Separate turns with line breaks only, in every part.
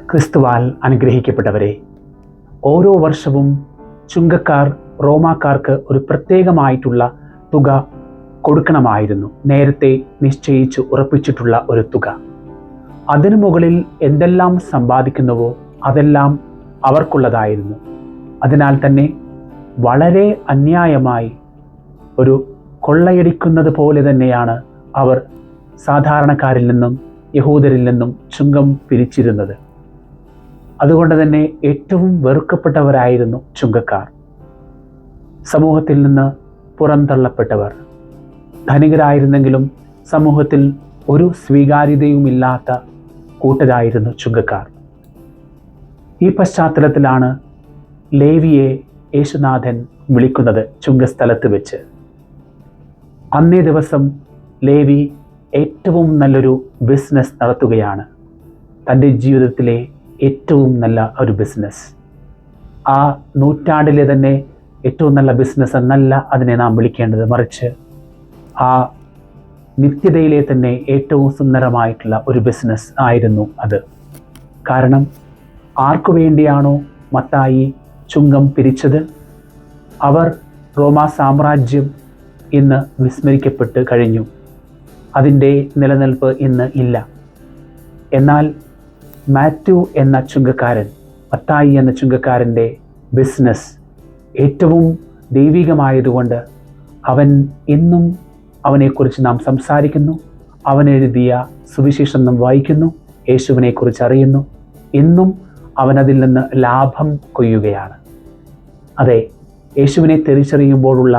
ക്രിസ്തുവാൽ അനുഗ്രഹിക്കപ്പെട്ടവരെ, ഓരോ വർഷവും ചുങ്കക്കാർ റോമാക്കാർക്ക് ഒരു പ്രത്യേകമായിട്ടുള്ള തുക കൊടുക്കണമായിരുന്നു. നേരത്തെ നിശ്ചയിച്ച് ഉറപ്പിച്ചിട്ടുള്ള ഒരു തുക. അതിനു മുകളിൽ എന്തെല്ലാം സമ്പാദിക്കുന്നുവോ അതെല്ലാം അവർക്കുള്ളതായിരുന്നു. അതിനാൽ തന്നെ വളരെ അന്യായമായി ഒരു കൊള്ളയടിക്കുന്നത് പോലെ തന്നെയാണ് അവർ സാധാരണക്കാരിൽ നിന്നും യഹൂദരിൽ നിന്നും ചുങ്കം പിരിച്ചിരുന്നത്. അതുകൊണ്ട് തന്നെ ഏറ്റവും വെറുക്കപ്പെട്ടവരായിരുന്നു ചുങ്കക്കാർ. സമൂഹത്തിൽ നിന്ന് പുറന്തള്ളപ്പെട്ടവർ, ധനികരായിരുന്നെങ്കിലും സമൂഹത്തിൽ ഒരു സ്വീകാര്യതയുമില്ലാത്ത കൂട്ടരായിരുന്നു ചുങ്കക്കാർ. ഈ പശ്ചാത്തലത്തിലാണ് ലേവിയെ യേശുനാഥൻ വിളിക്കുന്നത് ചുങ്കസ്ഥലത്ത് വെച്ച്. അന്നേ ദിവസം ലേവി ഏറ്റവും നല്ലൊരു ബിസിനസ് നടത്തുകയാണ്. തൻ്റെ ജീവിതത്തിലെ ഏറ്റവും നല്ല ഒരു ബിസിനസ്. ആ നൂറ്റാണ്ടിലെ തന്നെ ഏറ്റവും നല്ല ബിസിനസ് എന്നല്ല അതിനെ നാം വിളിക്കേണ്ടത്, മറിച്ച് ആ നിത്യതയിലെ തന്നെ ഏറ്റവും സുന്ദരമായിട്ടുള്ള ഒരു ബിസിനസ് ആയിരുന്നു അത്. കാരണം ആർക്കു വേണ്ടിയാണോ മത്തായി ചുങ്കം പിരിച്ചത്, അവർ റോമാ സാമ്രാജ്യം ഇന്ന് വിസ്മരിക്കപ്പെട്ട് കഴിഞ്ഞു. അതിൻ്റെ നിലനിൽപ്പ് ഇന്ന് ഇല്ല. എന്നാൽ മാത്യു എന്ന ചുങ്കക്കാരൻ, മത്തായി എന്ന ചുങ്കക്കാരൻ്റെ ബിസിനസ് ഏറ്റവും ദൈവികമായതുകൊണ്ട് അവൻ ഇന്നും അവനെക്കുറിച്ച് നാം സംസാരിക്കുന്നു. അവൻ എഴുതിയ സുവിശേഷം നാം വായിക്കുന്നു, യേശുവിനെക്കുറിച്ച് അറിയുന്നു. ഇന്നും അവനതിൽ നിന്ന് ലാഭം കൊയ്യുകയാണ്. അതെ, യേശുവിനെ തിരിച്ചറിയുമ്പോഴുള്ള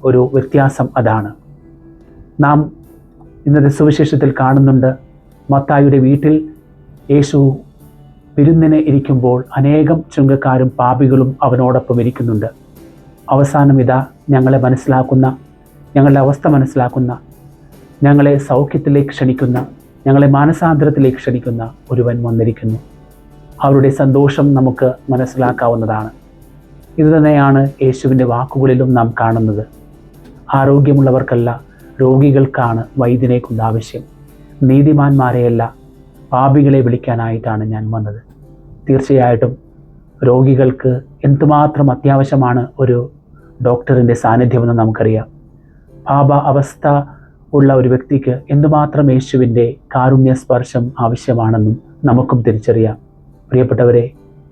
ഒരു വ്യത്യാസം അതാണ്. നാം ഇന്നത്തെ സുവിശേഷത്തിൽ കാണുന്നുണ്ട്, മത്തായിയുടെ വീട്ടിൽ യേശു വിരുന്നിന് ഇരിക്കുമ്പോൾ അനേകം ചുങ്കക്കാരും പാപികളും അവനോടൊപ്പം ഇരിക്കുന്നുണ്ട്. അവസാനം ഇതാ ഞങ്ങളെ മനസ്സിലാക്കുന്ന, ഞങ്ങളുടെ അവസ്ഥ മനസ്സിലാക്കുന്ന, ഞങ്ങളെ സൗഖ്യത്തിലേക്ക് ക്ഷണിക്കുന്ന, ഞങ്ങളെ മാനസാന്തരത്തിലേക്ക് ക്ഷണിക്കുന്ന ഒരുവൻ വന്നിരിക്കുന്നു. അവരുടെ സന്തോഷം നമുക്ക് മനസ്സിലാക്കാവുന്നതാണ്. ഇതുതന്നെയാണ് യേശുവിൻ്റെ വാക്കുകളിലും നാം കാണുന്നത്. ആരോഗ്യമുള്ളവർക്കല്ല, രോഗികൾക്കാണ് വൈദ്യനെ കൊണ്ട് ആവശ്യം. നീതിമാന്മാരെയല്ല, പാപികളെ വിളിക്കാനായിട്ടാണ് ഞാൻ വന്നത്. തീർച്ചയായിട്ടും രോഗികൾക്ക് എന്തുമാത്രം അത്യാവശ്യമാണ് ഒരു ഡോക്ടറിൻ്റെ സാന്നിധ്യമെന്ന് നമുക്കറിയാം. പാപ അവസ്ഥ ഉള്ള ഒരു വ്യക്തിക്ക് എന്തുമാത്രം യേശുവിൻ്റെ കാരുണ്യ സ്പർശം ആവശ്യമാണെന്നും നമുക്കും തിരിച്ചറിയാം. പ്രിയപ്പെട്ടവരെ,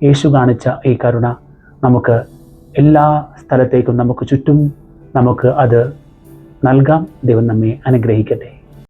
യേശു കാണിച്ച ഈ കരുണ നമുക്ക് എല്ലാ സ്ഥലത്തേക്കും, നമുക്ക് ചുറ്റും നമുക്ക് അത് നൽകാം. ദൈവം നമ്മെ അനുഗ്രഹിക്കട്ടെ.